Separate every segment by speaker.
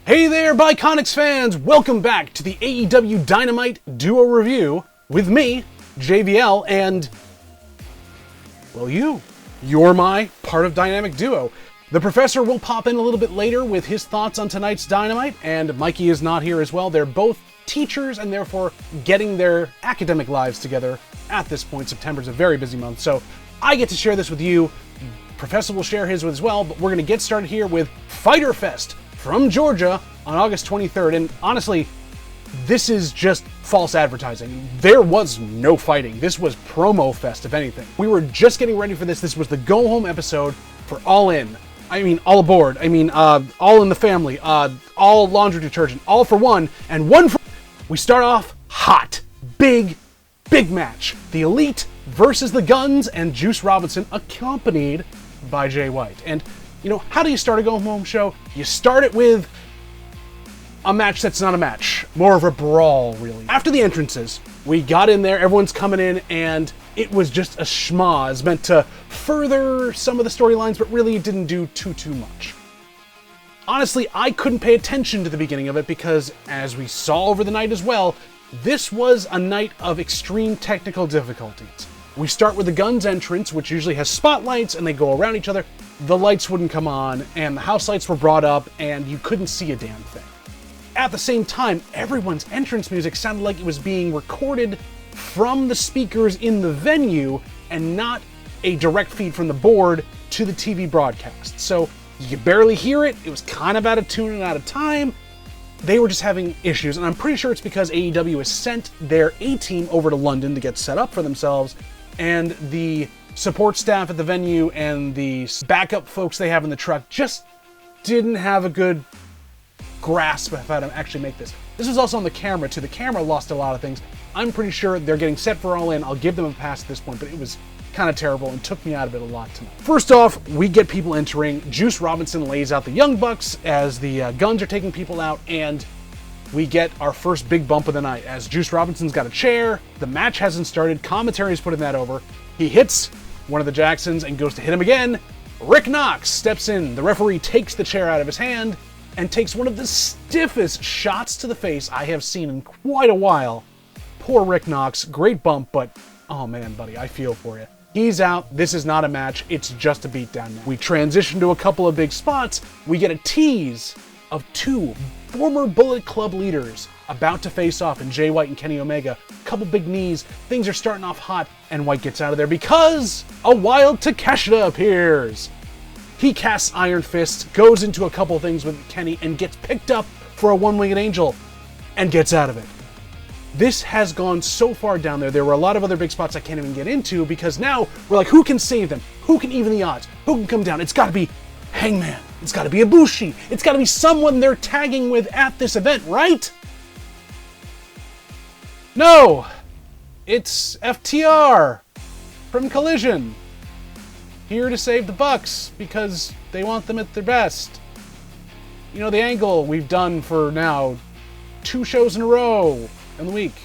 Speaker 1: Hey there, Bi-Conics fans! Welcome back to the AEW Dynamite Duo Review with me, JVL, and, well, you. You're my part of Dynamic Duo. The Professor will pop in a little bit later with his thoughts on tonight's Dynamite, and Mikey is not here as well. They're both teachers and therefore getting their academic lives together at this point. September's a very busy month, so I get to share this with you. Professor will share his as well, but we're going to get started here with Fighter Fest from Georgia on August 23rd, and honestly, this is just false advertising. There was no fighting. This was promo fest, if anything. We were just getting ready for this. This was the go-home episode for All In. I mean, All Aboard. I mean, All in the Family. All Laundry Detergent. All for One, and One for... We start off hot. Big match. The Elite versus the Guns and Juice Robinson, accompanied by Jay White. And you know, how do you start a go-home show? You start it with a match that's not a match. More of a brawl, really. After the entrances, we got in there, everyone's coming in, and it was just a schmoz meant to further some of the storylines, but really it didn't do too much. Honestly, I couldn't pay attention to the beginning of it because, as we saw over the night as well, this was a night of extreme technical difficulties. We start with the Guns entrance, which usually has spotlights, and they go around each other. The lights wouldn't come on, and the house lights were brought up, and you couldn't see a damn thing. At the same time, everyone's entrance music sounded like it was being recorded from the speakers in the venue, and not a direct feed from the board to the TV broadcast. So you could barely hear it, it was kind of out of tune and out of time. They were just having issues, and I'm pretty sure it's because AEW has sent their A-team over to London to get set up for themselves, and the support staff at the venue and the backup folks they have in the truck just didn't have a good grasp of how to actually make this. This was also on the camera too. The camera lost a lot of things. I'm pretty sure they're getting set for All In. I'll give them a pass at this point, but it was kind of terrible and took me out of it a lot tonight. First off, we get people entering. Juice Robinson lays out the Young Bucks as the Guns are taking people out, and we get our first big bump of the night as Juice Robinson's got a chair. The match hasn't started. Commentary's putting that over. He hits one of the Jacksons and goes to hit him again. Rick Knox steps in. The referee takes the chair out of his hand and takes one of the stiffest shots to the face I have seen in quite a while. Poor Rick Knox. Great bump, but oh man, buddy, I feel for you. He's out. This is not a match. It's just a beatdown now. We transition to a couple of big spots. We get a tease of two former Bullet Club leaders about to face off in Jay White and Kenny Omega. Couple big knees. Things are starting off hot, and White gets out of there because a Wild Takeshita appears. He casts Iron Fist, goes into a couple things with Kenny, and gets picked up for a One-Winged Angel and gets out of it. This has gone so far down there. There were a lot of other big spots I can't even get into because now we're like, who can save them? Who can even the odds? Who can come down? It's got to be Hangman. It's got to be Ibushi. It's got to be someone they're tagging with at this event, right? No, it's FTR from Collision, here to save the Bucks because they want them at their best. You know, the angle we've done for now 2 shows in a row in the week.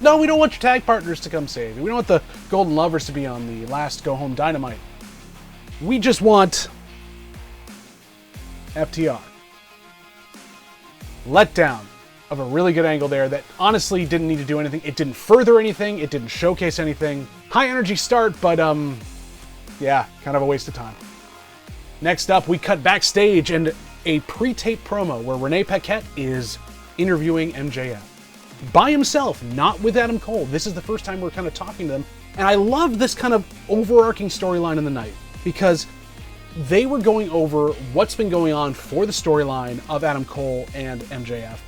Speaker 1: No, we don't want your tag partners to come save you. We don't want the Golden Lovers to be on the last Go Home Dynamite. We just want FTR. Letdown of a really good angle there that honestly didn't need to do anything. It didn't further anything. It didn't showcase anything. High energy start, but yeah, kind of a waste of time. Next up, we cut backstage and a pre-tape promo where Renee Paquette is interviewing MJF. By himself, not with Adam Cole. This is the first time we're kind of talking to them. And I love this kind of overarching storyline in the night because they were going over what's been going on for the storyline of Adam Cole and MJF,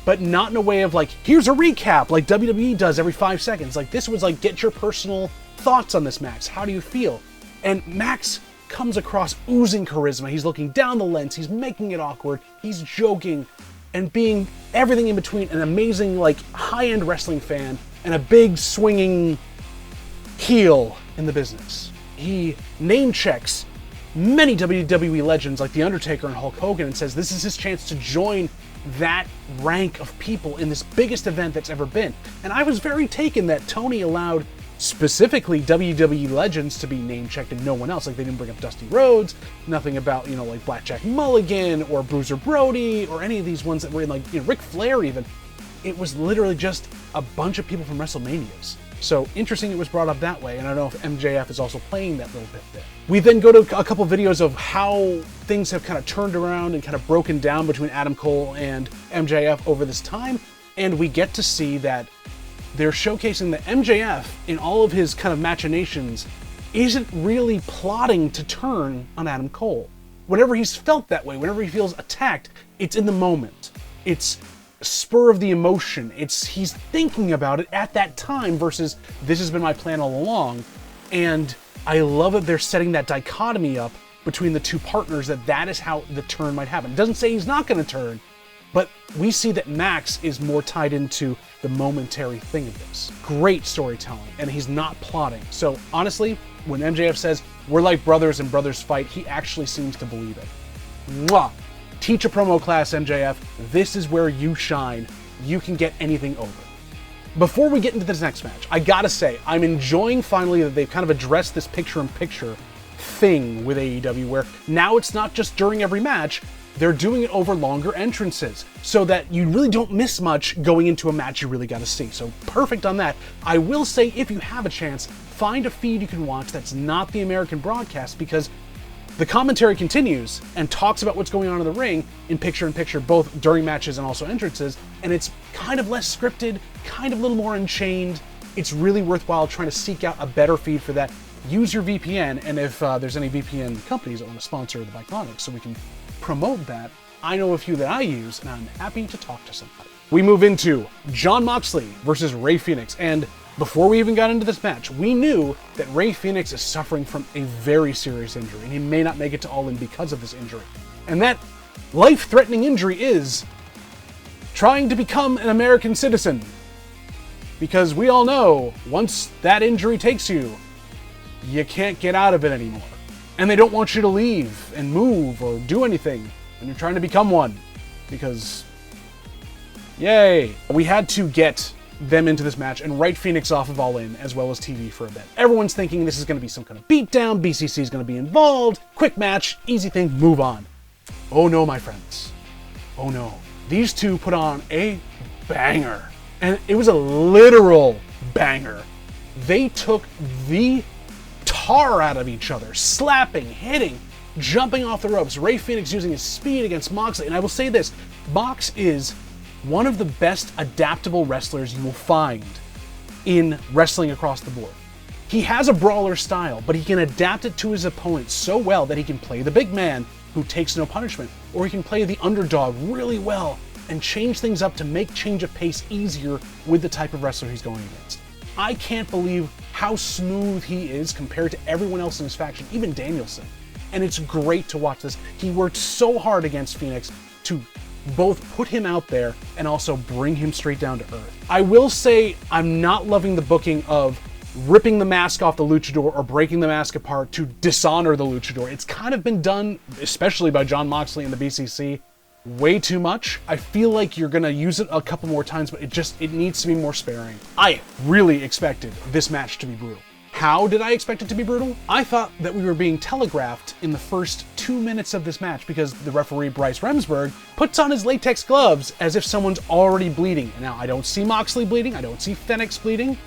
Speaker 1: but not in a way of like, here's a recap like WWE does every 5 seconds. Like this was like, get your personal thoughts on this, Max. How do you feel? And Max comes across oozing charisma. He's looking down the lens. He's making it awkward. He's joking and being everything in between, an amazing like high-end wrestling fan and a big swinging heel in the business. He name checks many WWE legends like The Undertaker and Hulk Hogan and says this is his chance to join that rank of people in this biggest event that's ever been. And I was very taken that Tony allowed specifically WWE legends to be name-checked and no one else. Like, they didn't bring up Dusty Rhodes, nothing about, like Blackjack Mulligan or Bruiser Brody or any of these ones that were in, like, Ric Flair even. It was literally just a bunch of people from WrestleManias. So interesting it was brought up that way, and I don't know if MJF is also playing that little bit there. We then go to a couple videos of how things have kind of turned around and kind of broken down between Adam Cole and MJF over this time, and we get to see that they're showcasing that MJF, in all of his kind of machinations, isn't really plotting to turn on Adam Cole. Whenever he's felt that way, whenever he feels attacked, it's in the moment. It's spur of the emotion. He's thinking about it at that time versus this has been my plan all along. And I love that they're setting that dichotomy up between the two partners, that is how the turn might happen. It doesn't say he's not going to turn, but we see that Max is more tied into the momentary thing of this. Great storytelling, and he's not plotting. So honestly, when MJF says, we're like brothers and brothers fight, he actually seems to believe it. Mwah! Teach a promo class, MJF. This is where you shine. You can get anything over. Before we get into this next match, I gotta say, I'm enjoying finally that they've kind of addressed this picture-in-picture thing with AEW, where now it's not just during every match, they're doing it over longer entrances, so that you really don't miss much going into a match you really gotta see. So perfect on that. I will say, if you have a chance, find a feed you can watch that's not the American broadcast, because the commentary continues and talks about what's going on in the ring in picture-in-picture, both during matches and also entrances, and it's kind of less scripted, kind of a little more unchained. It's really worthwhile trying to seek out a better feed for that. Use your VPN, and if there's any VPN companies that want to sponsor the Bi-Conics so we can promote that, I know a few that I use, and I'm happy to talk to somebody. We move into Jon Moxley versus Rey Fenix, and before we even got into this match, we knew that Rey Fenix is suffering from a very serious injury, and he may not make it to All In because of this injury. And that life-threatening injury is trying to become an American citizen. Because we all know, once that injury takes you, you can't get out of it anymore. And they don't want you to leave and move or do anything when you're trying to become one. Because, yay. We had to get them into this match and write Fenix off of All In as well as TV for a bit. Everyone's thinking this is going to be some kind of beatdown, BCC is going to be involved, quick match, easy thing, move on. Oh no, my friends. Oh no. These two put on a banger. And it was a literal banger. They took the tar out of each other, slapping, hitting, jumping off the ropes. Rey Fenix using his speed against Moxley. And I will say this, Mox is one of the best adaptable wrestlers you will find in wrestling across the board. He has a brawler style, but he can adapt it to his opponent so well that he can play the big man who takes no punishment, or he can play the underdog really well and change things up to make change of pace easier with the type of wrestler he's going against. I can't believe how smooth he is compared to everyone else in his faction, even Danielson. And it's great to watch this. He worked so hard against Fenix to both put him out there and also bring him straight down to earth. I will say I'm not loving the booking of ripping the mask off the luchador or breaking the mask apart to dishonor the luchador. It's kind of been done, especially by Jon Moxley and the BCC, way too much. I feel like you're gonna use it a couple more times, but it needs to be more sparing. I really expected this match to be brutal. How did I expect it to be brutal? I thought that we were being telegraphed in the first 2 minutes of this match because the referee, Bryce Remsburg, puts on his latex gloves as if someone's already bleeding. Now, I don't see Moxley bleeding, I don't see Fenix bleeding,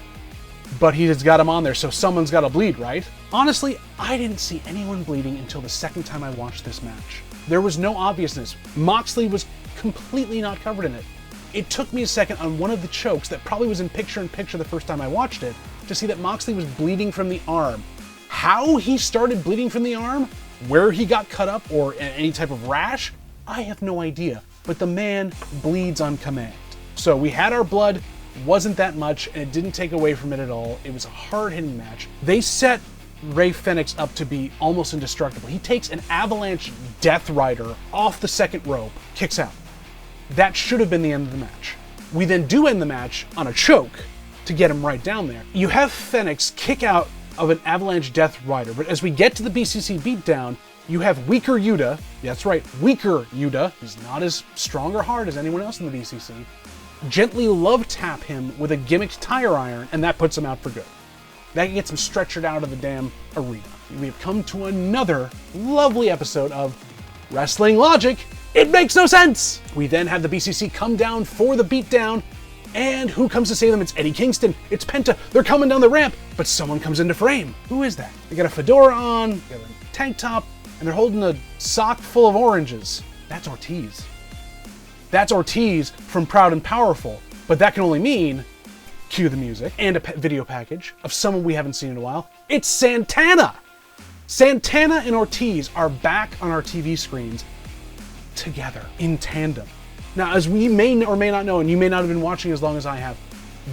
Speaker 1: but he has got him on there, so someone's gotta bleed, right? Honestly, I didn't see anyone bleeding until the second time I watched this match. There was no obviousness. Moxley was completely not covered in it. It took me a second on one of the chokes that probably was in picture-in-picture the first time I watched it to see that Moxley was bleeding from the arm. How he started bleeding from the arm, where he got cut up, or any type of rash, I have no idea. But the man bleeds on command. So we had our blood, wasn't that much, and it didn't take away from it at all. It was a hard-hitting match. They set Rey Fenix up to be almost indestructible. He takes an avalanche Death Rider off the second rope, kicks out. That should have been the end of the match. We then do end the match on a choke to get him right down there. You have Fenix kick out of an avalanche Death Rider, but as we get to the BCC beatdown, you have weaker Yuta, that's right, weaker Yuta, he's not as strong or hard as anyone else in the BCC, gently love tap him with a gimmicked tire iron, and that puts him out for good. That gets him stretchered out of the damn arena. We have come to another lovely episode of Wrestling Logic. It makes no sense! We then have the BCC come down for the beatdown, and who comes to save them? It's Eddie Kingston, it's Penta, they're coming down the ramp, but someone comes into frame. Who is that? They got a fedora on, they got a tank top, and they're holding a sock full of oranges. That's Ortiz. That's Ortiz from Proud and Powerful, but that can only mean, cue the music, and a video package of someone we haven't seen in a while. It's Santana! Santana and Ortiz are back on our TV screens together, in tandem. Now, as we may or may not know, and you may not have been watching as long as I have,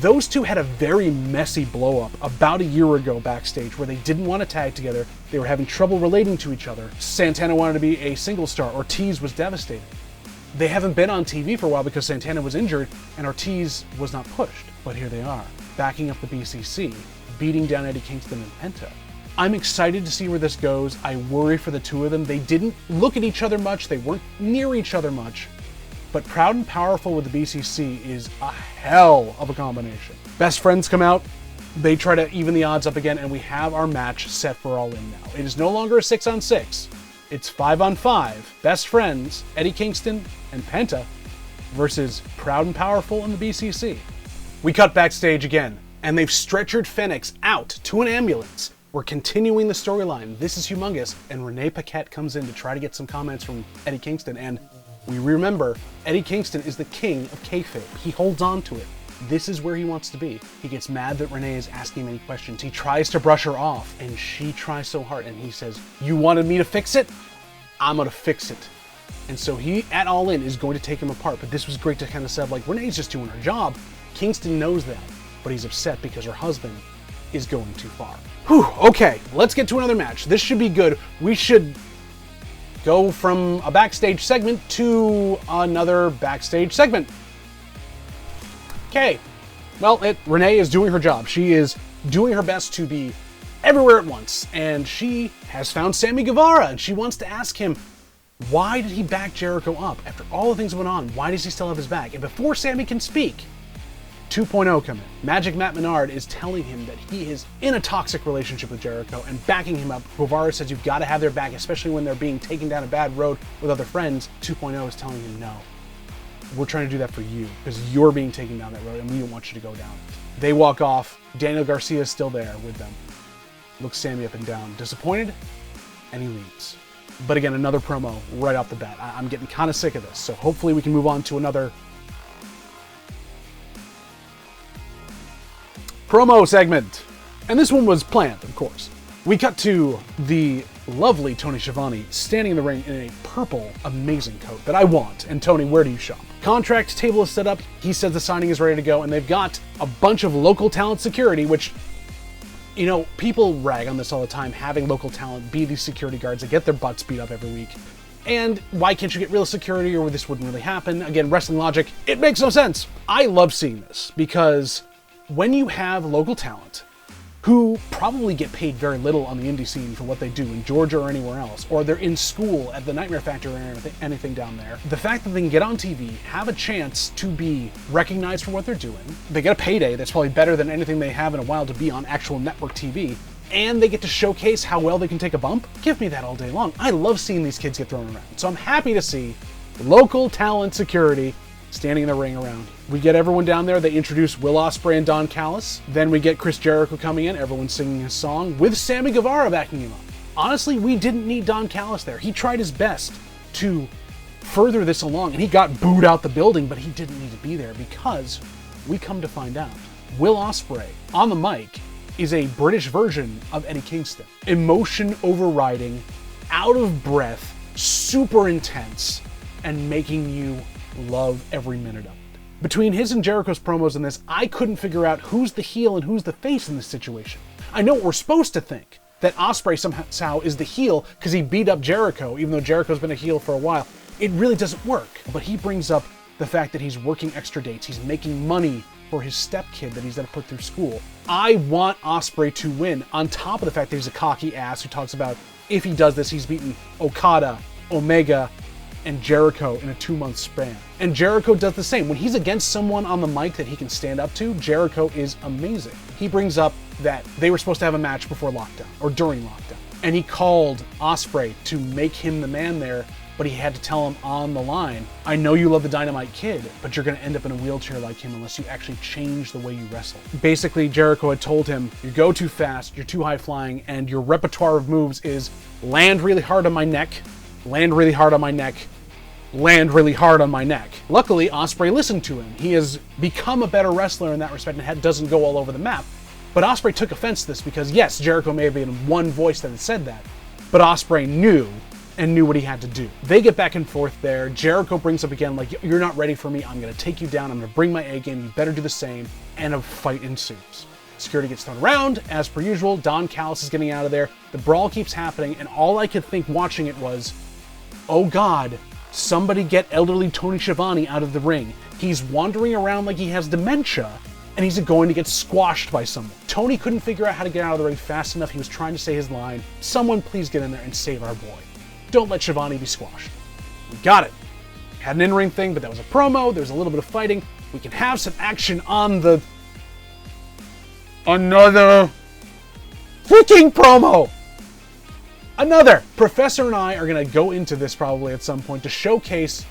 Speaker 1: those two had a very messy blow-up about a year ago backstage where they didn't want to tag together. They were having trouble relating to each other. Santana wanted to be a single star. Ortiz was devastated. They haven't been on TV for a while because Santana was injured and Ortiz was not pushed. But here they are, backing up the BCC, beating down Eddie Kingston and Penta. I'm excited to see where this goes. I worry for the two of them. They didn't look at each other much. They weren't near each other much. But Proud and Powerful with the BCC is a hell of a combination. Best friends come out. They try to even the odds up again, and we have our match set for All In now. It is no longer a 6-on-6. It's 5-on-5. Best friends, Eddie Kingston and Penta, versus Proud and Powerful and the BCC. We cut backstage again, and they've stretchered Fenix out to an ambulance. We're continuing the storyline. This is humongous, and Renee Paquette comes in to try to get some comments from Eddie Kingston, and we remember Eddie Kingston is the king of kayfabe. He holds on to it. This is where he wants to be. He gets mad that Renee is asking him any questions. He tries to brush her off, and she tries so hard, and he says, "You wanted me to fix it? I'm gonna fix it." And so he, at All In, is going to take him apart, but this was great to kind of say, like, Renee's just doing her job. Kingston knows that, but he's upset because her husband is going too far. Whew, okay, let's get to another match. This should be good. We should go from a backstage segment to another backstage segment. Okay, well, Renee is doing her job. She is doing her best to be everywhere at once, and she has found Sammy Guevara, and she wants to ask him, why did he back Jericho up? After all the things that went on, why does he still have his back? And before Sammy can speak, 2.0 come in. Magic Matt Menard is telling him that he is in a toxic relationship with Jericho and backing him up. Guevara says you've got to have their back, especially when they're being taken down a bad road with other friends. 2.0 is telling him, no, we're trying to do that for you because you're being taken down that road and we don't want you to go down. They walk off. Daniel Garcia is still there with them. Looks Sammy up and down, disappointed, and he leaves. But again, another promo right off the bat. I'm getting kind of sick of this, so hopefully we can move on to another promo segment. And this one was planned, of course. We cut to the lovely Tony Schiavone standing in the ring in a purple, amazing coat that I want. And Tony, where do you shop? Contract table is set up. He says the signing is ready to go, and they've got a bunch of local talent security, which, you know, people rag on this all the time, having local talent be these security guards that get their butts beat up every week. And why can't you get real security, or this wouldn't really happen? Again, wrestling logic, it makes no sense. I love seeing this because when you have local talent who probably get paid very little on the indie scene for what they do in Georgia or anywhere else, or they're in school at the Nightmare Factory or anything down there, the fact that they can get on TV, have a chance to be recognized for what they're doing, they get a payday that's probably better than anything they have in a while to be on actual network TV, and they get to showcase how well they can take a bump, give me that all day long. I love seeing these kids get thrown around. So I'm happy to see local talent security standing in the ring around. We get everyone down there. They introduce Will Ospreay and Don Callis. Then we get Chris Jericho coming in, everyone singing his song, with Sammy Guevara backing him up. Honestly, we didn't need Don Callis there. He tried his best to further this along, and he got booed out the building, but he didn't need to be there because we come to find out Will Ospreay, on the mic, is a British version of Eddie Kingston. Emotion overriding, out of breath, super intense, and making you love every minute of it. Between his and Jericho's promos in this, I couldn't figure out who's the heel and who's the face in this situation. I know we're supposed to think that Ospreay somehow is the heel because he beat up Jericho, even though Jericho's been a heel for a while. It really doesn't work. But he brings up the fact that he's working extra dates. He's making money for his stepkid that he's going to put through school. I want Ospreay to win, on top of the fact that he's a cocky ass who talks about if he does this, he's beaten Okada, Omega, and Jericho in a 2-month span. And Jericho does the same. When he's against someone on the mic that he can stand up to, Jericho is amazing. He brings up that they were supposed to have a match before lockdown, or during lockdown. And he called Ospreay to make him the man there, but he had to tell him on the line, I know you love the Dynamite Kid, but you're going to end up in a wheelchair like him unless you actually change the way you wrestle. Basically, Jericho had told him, you go too fast, you're too high flying, and your repertoire of moves is land really hard on my neck, land really hard on my neck, land really hard on my neck. Luckily, Ospreay listened to him. He has become a better wrestler in that respect and doesn't go all over the map. But Ospreay took offense to this because, yes, Jericho may have been one voice that had said that, but Ospreay knew what he had to do. They get back and forth there. Jericho brings up again, like, you're not ready for me. I'm going to take you down. I'm going to bring my A game. You better do the same. And a fight ensues. Security gets thrown around. As per usual, Don Callis is getting out of there. The brawl keeps happening, and all I could think watching it was, oh God, somebody get elderly Tony Schiavone out of the ring. He's wandering around like he has dementia, and he's going to get squashed by someone. Tony couldn't figure out how to get out of the ring fast enough. He was trying to say his line. Someone please get in there and save our boy. Don't let Schiavone be squashed. We got it. Had an in-ring thing, but that was a promo. There was a little bit of fighting. We can have some action on the... Another freaking promo! Another! Professor and I are going to go into this probably at some point to showcase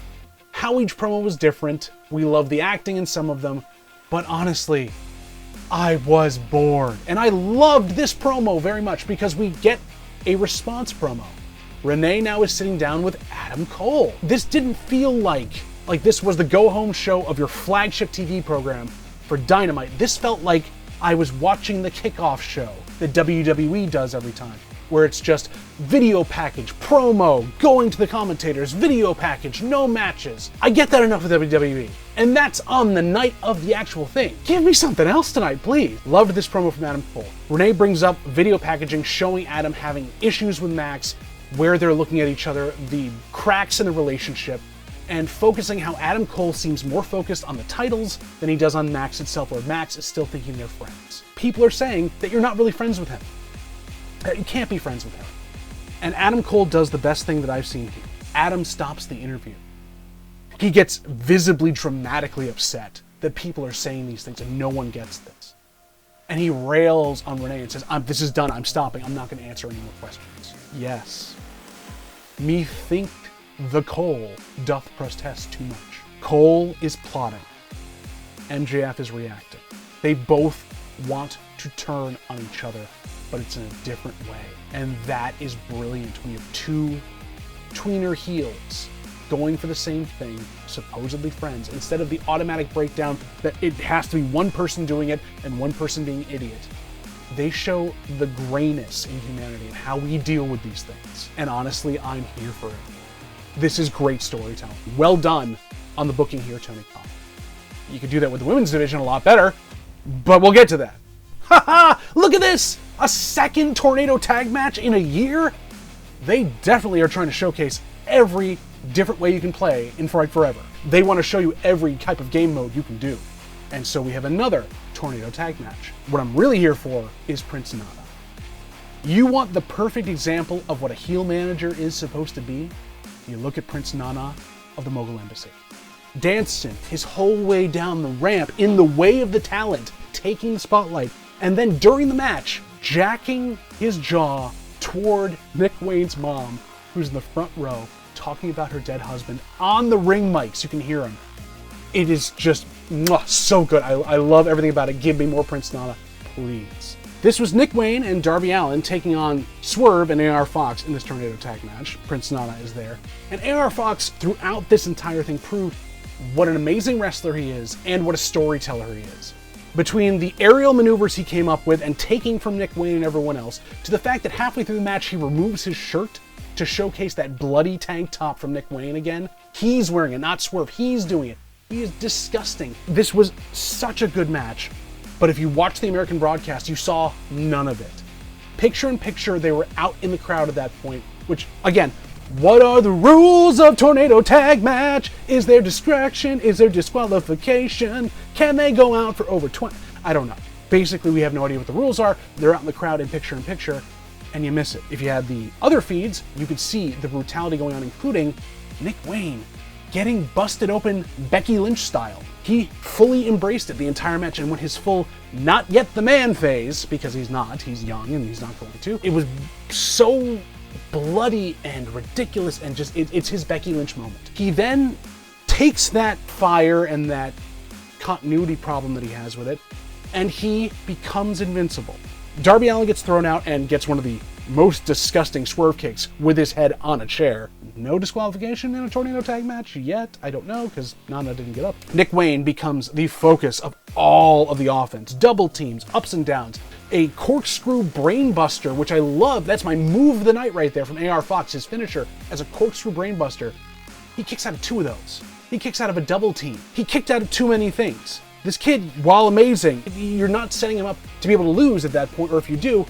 Speaker 1: how each promo was different. We love the acting in some of them, but honestly, I was bored. And I loved this promo very much because we get a response promo. Renee now is sitting down with Adam Cole. This didn't feel like this was the go-home show of your flagship TV program for Dynamite. This felt like I was watching the kickoff show that WWE does every time, where it's just video package, promo, going to the commentators, video package, no matches. I get that enough with WWE. And that's on the night of the actual thing. Give me something else tonight, please. Loved this promo from Adam Cole. Renee brings up video packaging showing Adam having issues with Max, where they're looking at each other, the cracks in the relationship, and focusing how Adam Cole seems more focused on the titles than he does on Max itself, where Max is still thinking they're friends. People are saying that you're not really friends with him. That you can't be friends with him. And Adam Cole does the best thing that I've seen here. Adam stops the interview. He gets visibly, dramatically upset that people are saying these things and no one gets this. And he rails on Renee and says, this is done, I'm stopping, I'm not going to answer any more questions. Yes. Me think the Cole doth protest too much. Cole is plotting. MJF is reacting. They both want to turn on each other, but it's in a different way. And that is brilliant when you have two tweener heels going for the same thing, supposedly friends, instead of the automatic breakdown that it has to be one person doing it and one person being an idiot. They show the grayness in humanity and how we deal with these things. And honestly, I'm here for it. This is great storytelling. Well done on the booking here, Tony Khan. You could do that with the women's division a lot better, but we'll get to that. Haha! Look at this! A second tornado tag match in a year? They definitely are trying to showcase every different way you can play in Fight Forever. They want to show you every type of game mode you can do. And so we have another tornado tag match. What I'm really here for is Prince Nana. You want the perfect example of what a heel manager is supposed to be? You look at Prince Nana of the Mogul Embassy. Dancing his whole way down the ramp in the way of the talent, taking the spotlight, and then during the match, jacking his jaw toward Nick Wayne's mom, who's in the front row, talking about her dead husband on the ring mics. You can hear him. It is just so good. I love everything about it. Give me more Prince Nana, please. This was Nick Wayne and Darby Allin taking on Swerve and AR Fox in this tornado tag match. Prince Nana is there. And AR Fox, throughout this entire thing, proved what an amazing wrestler he is and what a storyteller he is. Between the aerial maneuvers he came up with and taking from Nick Wayne and everyone else, to the fact that halfway through the match he removes his shirt to showcase that bloody tank top from Nick Wayne again. He's wearing it, not Swerve. He's doing it. He is disgusting. This was such a good match, but if you watch the American broadcast, you saw none of it. Picture in picture, they were out in the crowd at that point, which, again, what are the rules of tornado tag match? Is there distraction? Is there disqualification? Can they go out for over 20? I don't know. Basically, we have no idea what the rules are. They're out in the crowd in picture, and you miss it. If you had the other feeds, you could see the brutality going on, including Nick Wayne getting busted open Becky Lynch style. He fully embraced it the entire match and went his full not yet the man phase, because he's not, he's young and he's not going to. It was so bloody and ridiculous, and just, it's his Becky Lynch moment. He then takes that fire and that continuity problem that he has with it, and he becomes invincible. Darby Allin gets thrown out and gets one of the most disgusting swerve kicks with his head on a chair. No disqualification in a tornado tag match yet. I don't know, because Nana didn't get up. Nick Wayne becomes the focus of all of the offense. Double teams, ups and downs. A corkscrew brainbuster, which I love. That's my move of the night right there from AR Fox, his finisher as a corkscrew brainbuster. He kicks out of 2 of those. He kicks out of a double team. He kicked out of too many things. This kid, while amazing, you're not setting him up to be able to lose at that point, or if you do,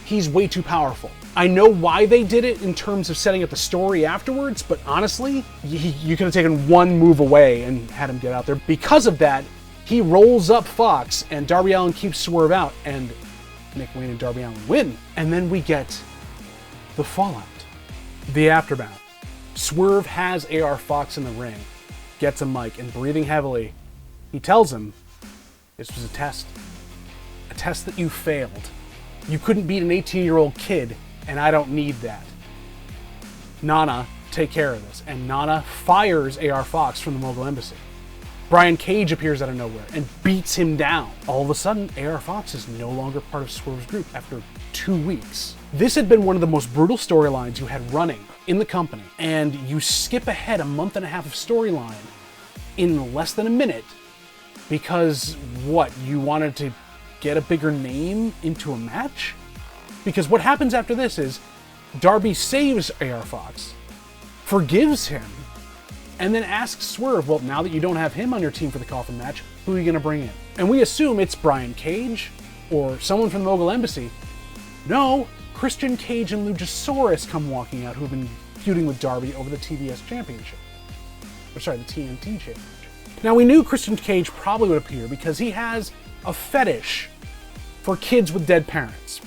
Speaker 1: he's way too powerful. I know why they did it in terms of setting up the story afterwards, but honestly, you could have taken one move away and had him get out there. Because of that, he rolls up Fox, and Darby Allin keeps Swerve out, and Nick Wayne and Darby Allin win. And then we get the fallout, the aftermath. Swerve has AR Fox in the ring, gets a mic, and breathing heavily, he tells him, this was a test that you failed. You couldn't beat an 18-year-old kid, and I don't need that. Nana, take care of this. And Nana fires AR Fox from the Mogul Embassy. Brian Cage appears out of nowhere and beats him down. All of a sudden, AR Fox is no longer part of Swerve's group after 2 weeks. This had been one of the most brutal storylines you had running in the company, and you skip ahead a month and a half of storyline in less than a minute because, what, you wanted to get a bigger name into a match? Because what happens after this is Darby saves AR Fox, forgives him, and then asks Swerve, well, now that you don't have him on your team for the coffin match, who are you going to bring in? And we assume it's Brian Cage or someone from the Mogul Embassy. No, Christian Cage and Luchasaurus come walking out, who've been feuding with Darby over the TBS Championship. Or sorry, the TNT Championship. Now, we knew Christian Cage probably would appear because he has a fetish for kids with dead parents.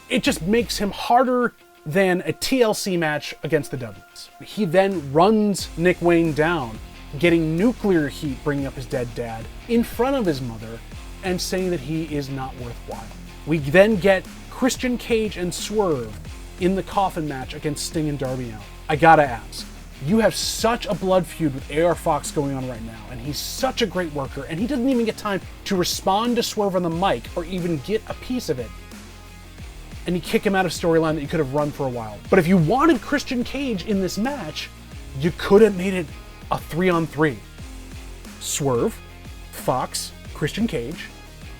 Speaker 1: It just makes him harder than a TLC match against the W's. He then runs Nick Wayne down, getting nuclear heat, bringing up his dead dad in front of his mother and saying that he is not worthwhile. We then get Christian Cage and Swerve in the coffin match against Sting and Darby Allin. I gotta ask, you have such a blood feud with AR Fox going on right now, and he's such a great worker, and he doesn't even get time to respond to Swerve on the mic or even get a piece of it. And you kick him out of storyline that you could have run for a while. But if you wanted Christian Cage in this match, you could have made it a 3-on-3. Swerve, Fox, Christian Cage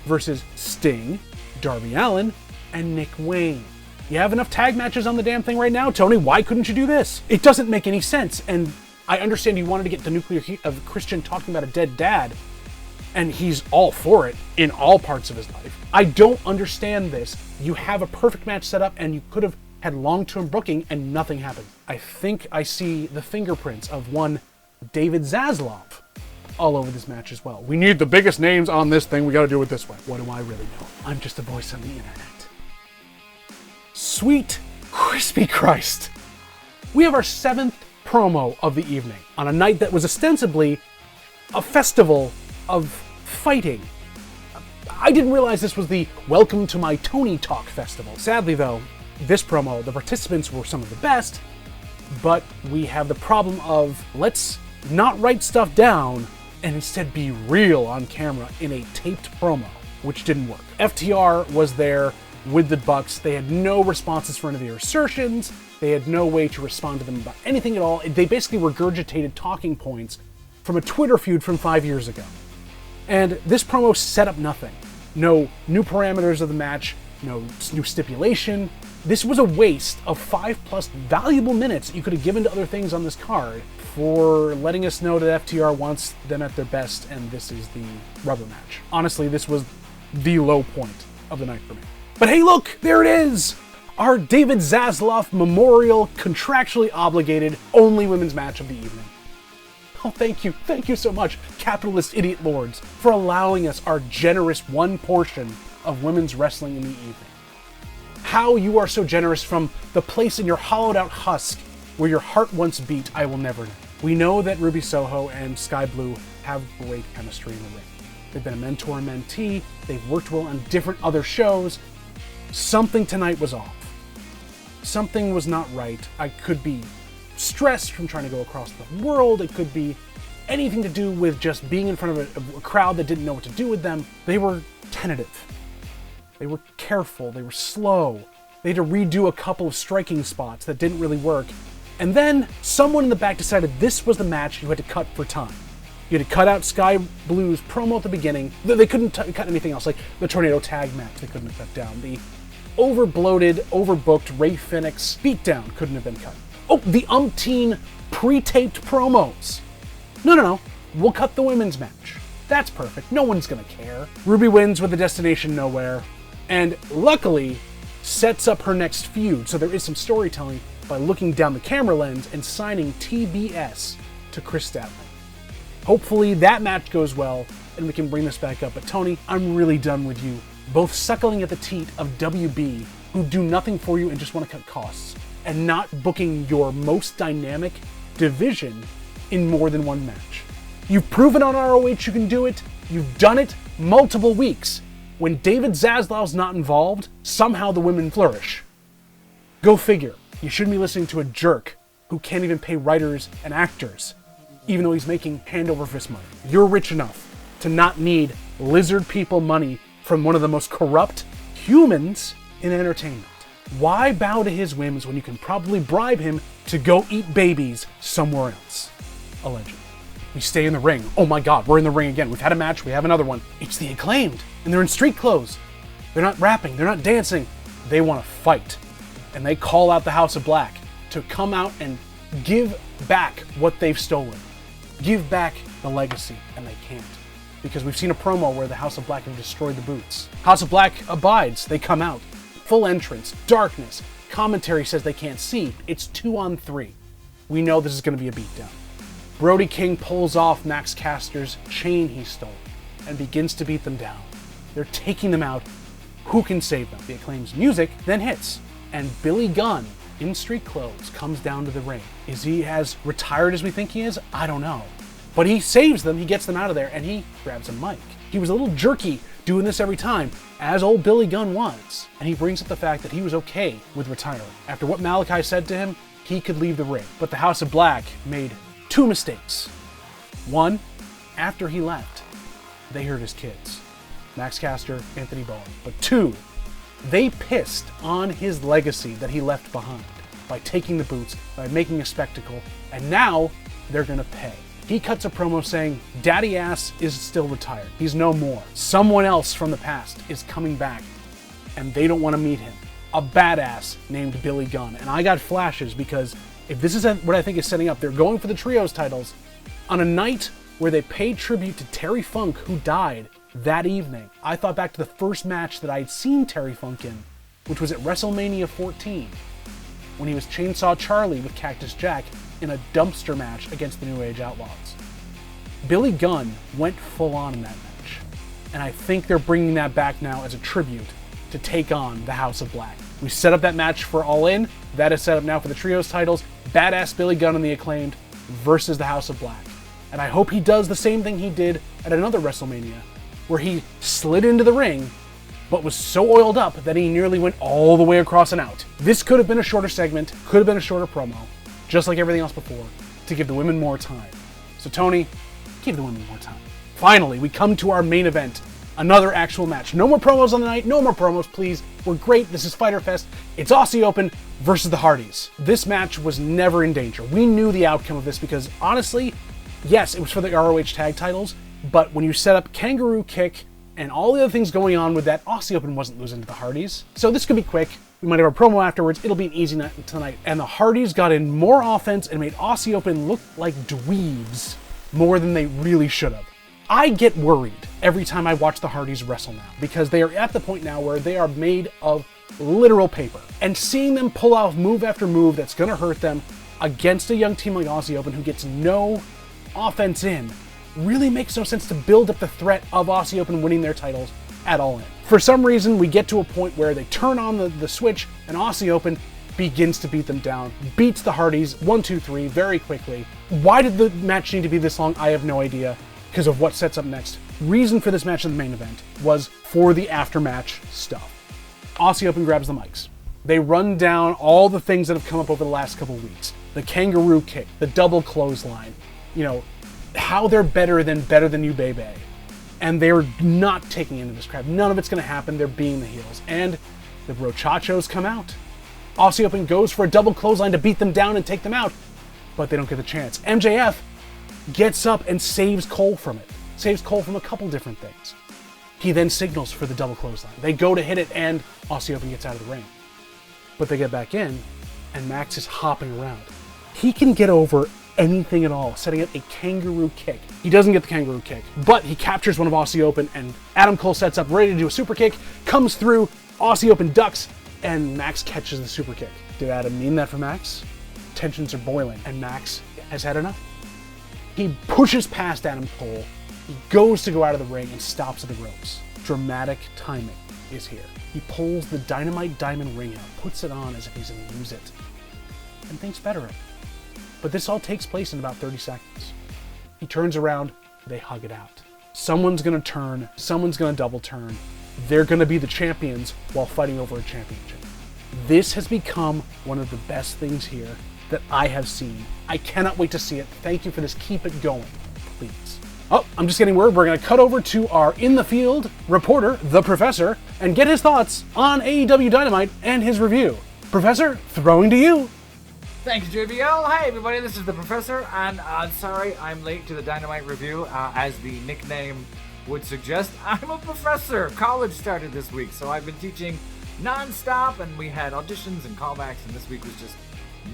Speaker 1: versus Sting, Darby Allin, and Nick Wayne. You have enough tag matches on the damn thing right now, Tony. Why couldn't you do this? It doesn't make any sense. And I understand you wanted to get the nuclear heat of Christian talking about a dead dad, and he's all for it in all parts of his life. I don't understand this. You have a perfect match set up, and you could have had long-term booking, and nothing happened. I think I see the fingerprints of one David Zaslav all over this match as well. We need the biggest names on this thing. We got to do it this way. What do I really know? I'm just a voice on the internet. Sweet crispy Christ. We have our 7th promo of the evening on a night that was ostensibly a festival of fighting. I didn't realize this was the Welcome to My Tony Talk festival. Sadly though, this promo, the participants were some of the best, but we have the problem of let's not write stuff down and instead be real on camera in a taped promo, which didn't work. FTR was there with the Bucks. They had no responses for any of their assertions. They had no way to respond to them about anything at all. They basically regurgitated talking points from a Twitter feud from 5 years ago. And this promo set up nothing. No new parameters of the match, no new stipulation. This was a waste of 5+ valuable minutes that you could have given to other things on this card for letting us know that FTR wants them at their best and this is the rubber match. Honestly, this was the low point of the night for me. But hey, look, there it is! Our David Zaslav Memorial contractually obligated only women's match of the evening. Oh, thank you so much, capitalist idiot lords, for allowing us our generous one portion of women's wrestling in the evening. How you are so generous from the place in your hollowed out husk where your heart once beat, I will never know. We know that Ruby Soho and Sky Blue have great chemistry in the ring. They've been a mentor and mentee. They've worked well on different other shows. Something tonight was off. Something was not right. I could be stressed from trying to go across the world. It could be anything to do with just being in front of a crowd that didn't know what to do with them. They were tentative. They were careful. They were slow. They had to redo a couple of striking spots that didn't really work. And then someone in the back decided this was the match you had to cut for time. You had to cut out Sky Blue's promo at the beginning. They couldn't cut anything else, like the Tornado Tag match they couldn't have cut down. The over-bloated, overbooked Ray Phoenix beatdown couldn't have been cut. Oh, the umpteen pre-taped promos. No. We'll cut the women's match. That's perfect. No one's gonna care. Ruby wins with a Destination Nowhere, and luckily sets up her next feud, so there is some storytelling by looking down the camera lens and signing TBS to Chris Statlander. Hopefully that match goes well and we can bring this back up. But Tony, I'm really done with you both suckling at the teat of WB, who do nothing for you and just want to cut costs, and not booking your most dynamic division in more than one match. You've proven on ROH you can do it. You've done it multiple weeks. When David Zaslaw's not involved, somehow the women flourish. Go figure. You shouldn't be listening to a jerk who can't even pay writers and actors, even though he's making hand over fist money. You're rich enough to not need lizard people money from one of the most corrupt humans in entertainment. Why bow to his whims when you can probably bribe him to go eat babies somewhere else? Allegedly. We stay in the ring. Oh my God, we're in the ring again. We've had a match, we have another one. It's the Acclaimed, and they're in street clothes. They're not rapping, they're not dancing. They want to fight. And they call out the House of Black to come out and give back what they've stolen. Give back the legacy, and they can't. Because we've seen a promo where the House of Black have destroyed the boots. House of Black abides, they come out. Full entrance, darkness, commentary says they can't see. It's 2-on-3. We know this is going to be a beatdown. Brody King pulls off Max Caster's chain he stole and begins to beat them down. They're taking them out. Who can save them? The Acclaim's music then hits, and Billy Gunn, in street clothes, comes down to the ring. Is he as retired as we think he is? I don't know. But he saves them, he gets them out of there, and he grabs a mic. He was a little jerky doing this every time, as old Billy Gunn was. And he brings up the fact that he was okay with retiring. After what Malachi said to him, he could leave the ring. But the House of Black made two mistakes. One, after he left, they hurt his kids. Max Caster, Anthony Bowen. But two, they pissed on his legacy that he left behind by taking the boots, by making a spectacle, and now they're gonna pay. He cuts a promo saying, Daddy Ass is still retired. He's no more. Someone else from the past is coming back, and they don't want to meet him. A badass named Billy Gunn. And I got flashes because if this is what I think is setting up, they're going for the trios titles on a night where they paid tribute to Terry Funk, who died that evening. I thought back to the first match that I'd seen Terry Funk in, which was at WrestleMania 14, when he was Chainsaw Charlie with Cactus Jack in a dumpster match against the New Age Outlaws. Billy Gunn went full on in that match, and I think they're bringing that back now as a tribute to take on the House of Black. We set up that match for All In. That is set up now for the trios titles. Badass Billy Gunn and the Acclaimed versus the House of Black. And I hope he does the same thing he did at another WrestleMania, where he slid into the ring, but was so oiled up that he nearly went all the way across and out. This could have been a shorter segment, could have been a shorter promo, just like everything else before, to give the women more time. So Tony, give the women more time. Finally, we come to our main event, another actual match. No more promos on the night, no more promos, please. We're great, this is Fyter Fest. It's Aussie Open versus the Hardys. This match was never in danger. We knew the outcome of this because honestly, yes, it was for the ROH tag titles, but when you set up Kangaroo Kick and all the other things going on with that, Aussie Open wasn't losing to the Hardys. So this could be quick. We might have a promo afterwards. It'll be an easy night tonight. And the Hardys got in more offense and made Aussie Open look like dweebs more than they really should have. I get worried every time I watch the Hardys wrestle now because they are at the point now where they are made of literal paper. And seeing them pull off move after move that's going to hurt them against a young team like Aussie Open who gets no offense in really makes no sense to build up the threat of Aussie Open winning their titles at All In. For some reason, we get to a point where they turn on the switch and Aussie Open begins to beat them down, beats the Hardys 1, 2, 3 very quickly. Why did the match need to be this long? I have no idea, because of what sets up next. Reason for this match in the main event was for the after-match stuff. Aussie Open grabs the mics. They run down all the things that have come up over the last couple weeks. The kangaroo kick, the double clothesline, how they're better than you, baby. And they're not taking into this crap. None of it's going to happen. They're being the heels. And the Brochachos come out. Aussie Open goes for a double clothesline to beat them down and take them out, but they don't get the chance. MJF gets up and saves Cole from it. Saves Cole from a couple different things. He then signals for the double clothesline. They go to hit it, and Aussie Open gets out of the ring. But they get back in, and Max is hopping around. He can get over anything at all, setting up a kangaroo kick. He doesn't get the kangaroo kick, but he captures one of Aussie Open, and Adam Cole sets up ready to do a super kick, comes through, Aussie Open ducks, and Max catches the super kick. Did Adam mean that for Max? Tensions are boiling, and Max has had enough. He pushes past Adam Cole, he goes to go out of the ring and stops at the ropes. Dramatic timing is here. He pulls the Dynamite Diamond ring out, puts it on as if he's going to use it, and thinks better of it. But this all takes place in about 30 seconds. He turns around, they hug it out. Someone's going to turn, someone's going to double turn. They're going to be the champions while fighting over a championship. This has become one of the best things here that I have seen. I cannot wait to see it. Thank you for this. Keep it going, please. Oh, I'm just getting word. We're going to cut over to our in-the-field reporter, the Professor, and get his thoughts on AEW Dynamite and his review. Professor, throwing to you.
Speaker 2: Thank you, JVL. Hi, everybody. This is the Professor, and sorry I'm late to the Dynamite review. As the nickname would suggest, I'm a professor. College started this week, so I've been teaching non-stop, and we had auditions and callbacks, and this week was just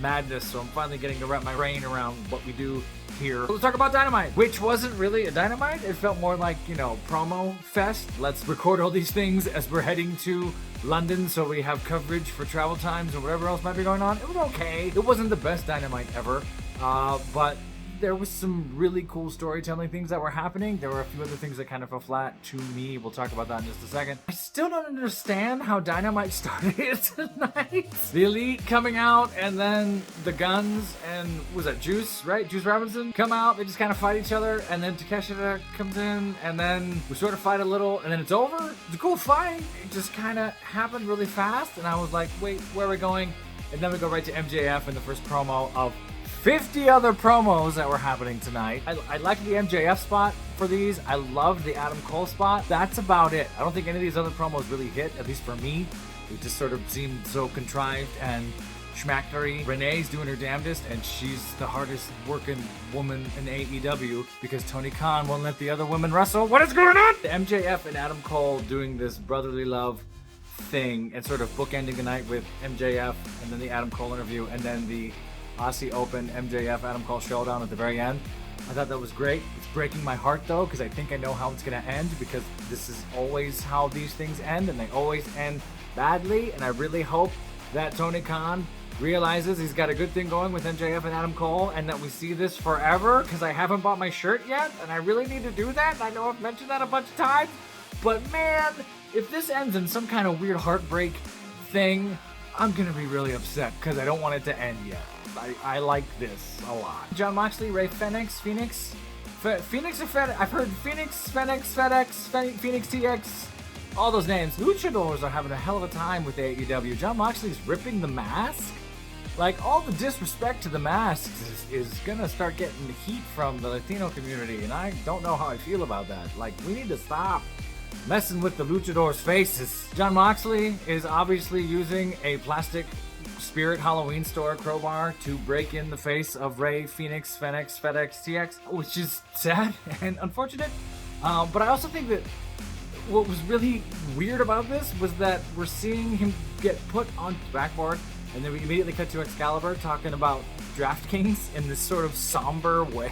Speaker 2: madness, so I'm finally getting to wrap my brain around what we do here. Let's talk about Dynamite, which wasn't really a Dynamite. It felt more like, promo fest. Let's record all these things as we're heading to London so we have coverage for travel times or whatever else might be going on. It was okay. It wasn't the best Dynamite ever, but there was some really cool storytelling things that were happening. There were a few other things that kind of fell flat to me. We'll talk about that in just a second. I still don't understand how Dynamite started tonight. The Elite coming out, and then the Guns and was that Juice, right? Juice Robinson come out. They just kind of fight each other, and then Takeshita comes in, and then we sort of fight a little, and then it's over. It's a cool fight. It just kind of happened really fast, and I was like, wait, where are we going? And then we go right to MJF in the first promo of 50 other promos that were happening tonight. I like the MJF spot for these. I loved the Adam Cole spot. That's about it. I don't think any of these other promos really hit, at least for me. It just sort of seemed so contrived and schmackery. Renee's doing her damnedest, and she's the hardest working woman in AEW because Tony Khan won't let the other women wrestle. What is going on? The MJF and Adam Cole doing this brotherly love thing and sort of bookending the night with MJF and then the Adam Cole interview and then the Aussie Open MJF Adam Cole showdown at the very end. I thought that was great. It's breaking my heart though, because I think I know how it's going to end, because this is always how these things end, and they always end badly. And I really hope that Tony Khan realizes he's got a good thing going with MJF and Adam Cole, and that we see this forever, because I haven't bought my shirt yet, and I really need to do that. And I know I've mentioned that a bunch of times, but man, if this ends in some kind of weird heartbreak thing, I'm going to be really upset, because I don't want it to end yet. I like this a lot. John Moxley, Ray Phoenix or FedEx? I've heard Phoenix, FedEx, Phoenix TX, all those names. Luchadors are having a hell of a time with AEW. John Moxley's ripping the mask. Like, all the disrespect to the masks is gonna start getting the heat from the Latino community, and I don't know how I feel about that. Like, we need to stop messing with the luchadors' faces. John Moxley is obviously using a plastic Spirit Halloween store crowbar to break in the face of Ray Phoenix, FedEx, TX, which is sad and unfortunate. But I also think that what was really weird about this was that we're seeing him get put on the backboard, and then we immediately cut to Excalibur talking about DraftKings in this sort of somber way.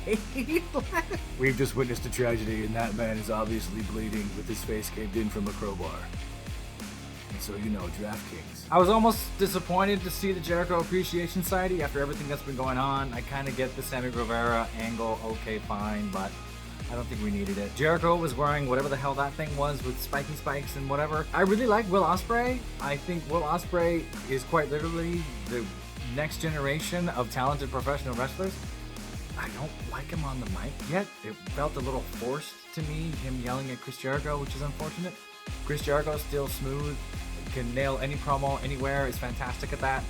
Speaker 2: We've just witnessed a tragedy, and that man is obviously bleeding with his face caved in from a crowbar. And so, DraftKings. I was almost disappointed to see the Jericho Appreciation Society after everything that's been going on. I kind of get the Sammy Guevara angle, okay, fine, but I don't think we needed it. Jericho was wearing whatever the hell that thing was with spiky spikes and whatever. I really like Will Ospreay. I think Will Ospreay is quite literally the next generation of talented professional wrestlers. I don't like him on the mic yet. It felt a little forced to me, him yelling at Chris Jericho, which is unfortunate. Chris Jericho's still smooth, can nail any promo anywhere, is fantastic at that.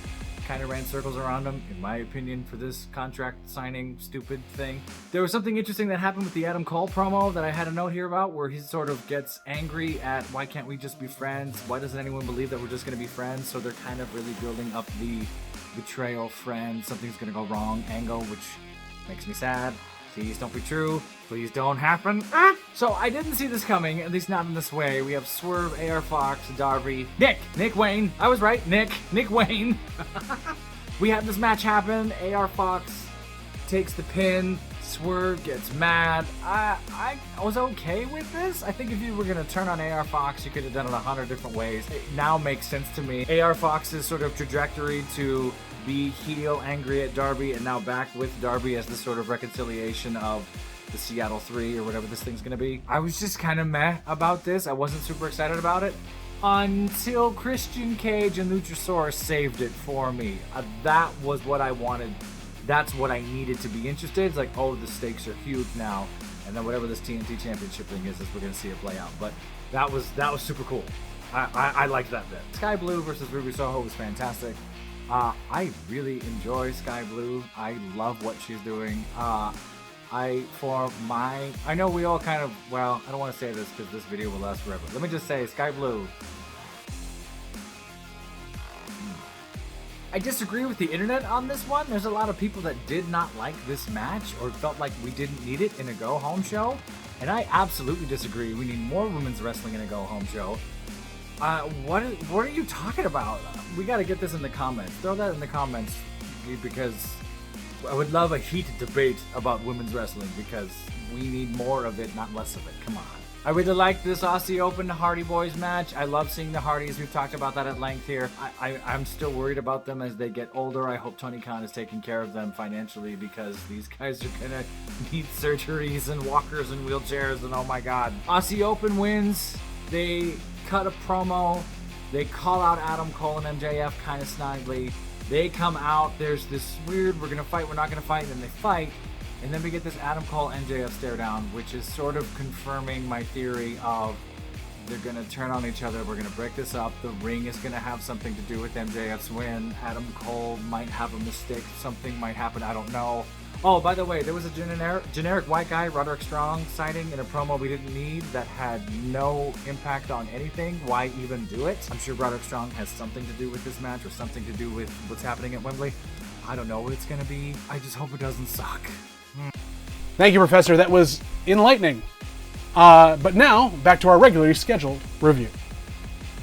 Speaker 2: Kind of ran circles around him, in my opinion, for this contract signing stupid thing. There was something interesting that happened with the Adam Cole promo that I had a note here about, where he sort of gets angry at why can't we just be friends? Why doesn't anyone believe that we're just going to be friends? So they're kind of really building up the betrayal friend, something's going to go wrong angle, which makes me sad. Please don't be true. Please don't happen. So I didn't see this coming, at least not in this way. We have Swerve, AR Fox, Darby, Nick Wayne. I was right, Nick Wayne. We had this match happen. AR Fox takes the pin. Swerve gets mad. I was okay with this. I think if you were going to turn on AR Fox, you could have done it 100 different ways. It now makes sense to me. AR Fox's sort of trajectory to be heel, angry at Darby, and now back with Darby as this sort of reconciliation of the Seattle 3 or whatever this thing's gonna be. I was just kind of meh about this. I wasn't super excited about it until Christian Cage and Luchasaurus saved it for me. That was what I wanted. That's what I needed to be interested. It's like, oh, the stakes are huge now, and then whatever this TNT Championship thing is we're gonna see it play out. But that was super cool. I liked that bit. Sky Blue versus Ruby Soho was fantastic. I really enjoy Sky Blue. I love what she's doing. I know we all kind of, well, I don't want to say this because this video will last forever. Let me just say, Sky Blue. I disagree with the internet on this one. There's a lot of people that did not like this match or felt like we didn't need it in a go-home show. And I absolutely disagree. We need more women's wrestling in a go-home show. What are you talking about? We got to get this in the comments. Throw that in the comments because I would love a heated debate about women's wrestling because we need more of it, not less of it. Come on. I really like this Aussie Open Hardy Boys match. I love seeing the Hardys. We've talked about that at length here. I'm still worried about them as they get older. I hope Tony Khan is taking care of them financially because these guys are gonna need surgeries and walkers and wheelchairs and oh my god. Aussie Open wins. They cut a promo. They call out Adam Cole and MJF kind of snidely. They come out. There's this weird, we're gonna fight, we're not gonna fight, and then they fight. And then we get this Adam Cole MJF stare down, which is sort of confirming my theory of they're gonna turn on each other. We're gonna break this up. The ring is gonna have something to do with MJF's win. Adam Cole might have a mistake. Something might happen. I don't know. Oh, by the way, there was a generic white guy, Roderick Strong, sighting in a promo we didn't need that had no impact on anything. Why even do it? I'm sure Roderick Strong has something to do with this match or something to do with what's happening at Wembley. I don't know what it's gonna be. I just hope it doesn't suck.
Speaker 1: Thank you, Professor. That was enlightening. But now, back to our regularly scheduled review.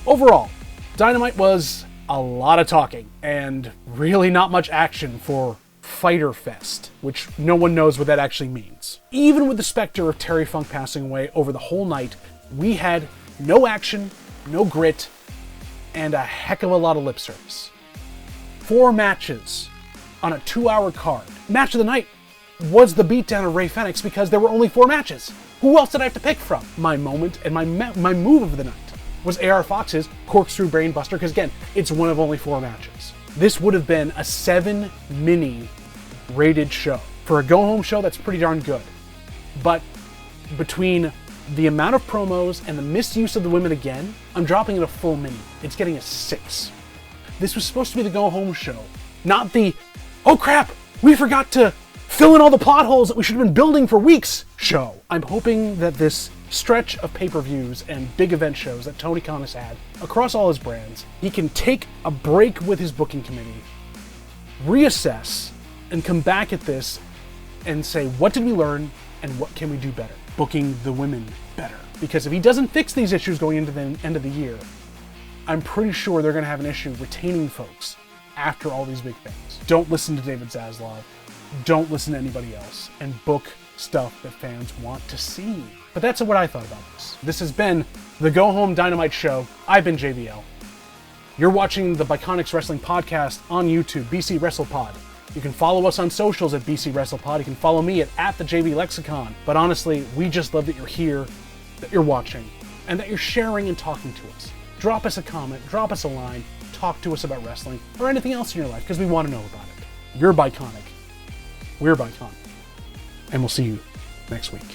Speaker 1: Overall, Dynamite was a lot of talking and really not much action for Fighter Fest, which no one knows what that actually means. Even with the specter of Terry Funk passing away over the whole night, we had no action, no grit, and a heck of a lot of lip service. 4 matches on a 2-hour card. Match of the night was the beatdown of Rey Fenix because there were only 4 matches. Who else did I have to pick from? My moment and my move of the night was AR Fox's Corkscrew Brainbuster because again, it's one of only 4 matches. This would have been a 7-mini rated show. For a go-home show, that's pretty darn good. But between the amount of promos and the misuse of the women again, I'm dropping it a full mini. It's getting a 6. This was supposed to be the go-home show, not the, oh crap, we forgot to fill in all the plot holes that we should have been building for weeks show. I'm hoping that this stretch of pay-per-views and big event shows that Tony Khan has had across all his brands, he can take a break with his booking committee, reassess, and come back at this and say, what did we learn and what can we do better? Booking the women better. Because if he doesn't fix these issues going into the end of the year, I'm pretty sure they're going to have an issue retaining folks after all these big things. Don't listen to David Zaslav. Don't listen to anybody else. And book stuff that fans want to see. But that's what I thought about this. This has been the Go Home Dynamite Show. I've been JVL. You're watching the Bi-Conics Wrestling Podcast on YouTube, BC WrestlePod. You can follow us on socials at BC WrestlePod. You can follow me at the JV Lexicon. But honestly, we just love that you're here, that you're watching, and that you're sharing and talking to us. Drop us a comment, drop us a line, talk to us about wrestling or anything else in your life because we want to know about it. You're Bi-Conic. We're Bi-Conic. And we'll see you next week.